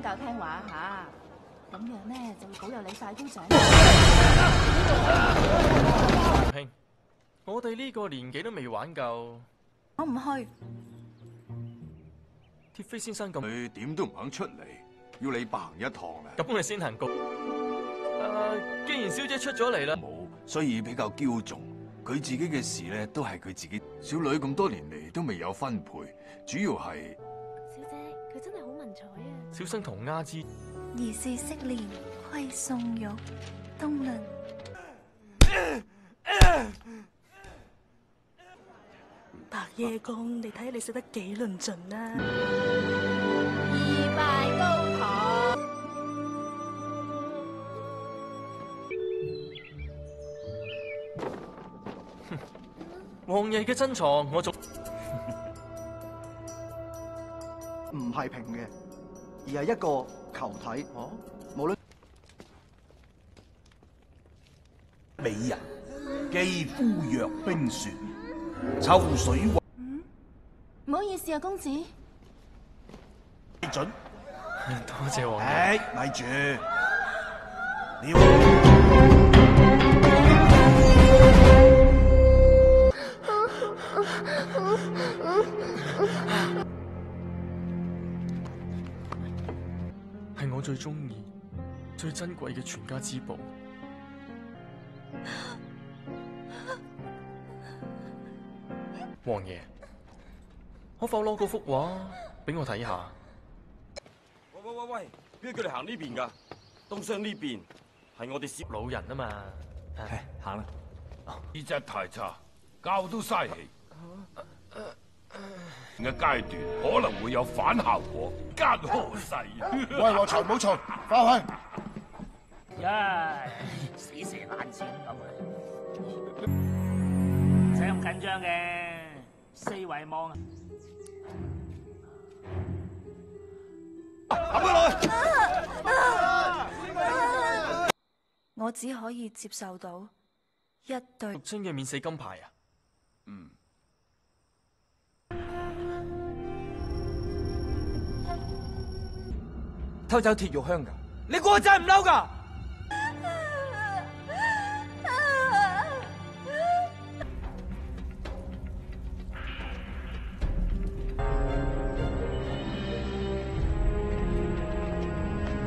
較聽話嚇，咁樣咧就會保佑你快高長。兄，我哋呢個年紀都未玩夠。我唔去。鐵飛先生咁，佢點都唔肯出嚟，要你白行一趟啦。咁我哋先行局。既然小姐出咗嚟啦，冇，所以比較驕縱。佢自己嘅事咧，都係佢自己。小女咁多年嚟都未有分配，主要係小姐佢真係好文采啊！小生同阿芝兒是惜蓮，虧宋玉，東鄰。白夜公，你睇你食得幾論盡啦！二拜高堂。王爺嘅珍藏，我仲唔係平嘅，而係一個球體。哦，無論美人肌膚若冰雪，秋水唔好意思啊，公子。準。多謝王爺。咪住，係我最中意、最珍貴嘅全家之寶。王爺，可否攞嗰幅畫俾我睇下？喂，邊個叫你行呢邊㗎？東廂呢邊係我哋攝老人啊嘛。行啦。呢隻太差，教都嘥氣。嘅階段可能會有反效果，間何世？喂，羅才唔好嘈，翻去。死蛇爛鱔咁啊！唔使咁緊張嘅，四圍望啊！我只可以接受到一對玉清嘅免死金牌啊！偷走鐵玉香㗎？你估我真係唔嬲㗎？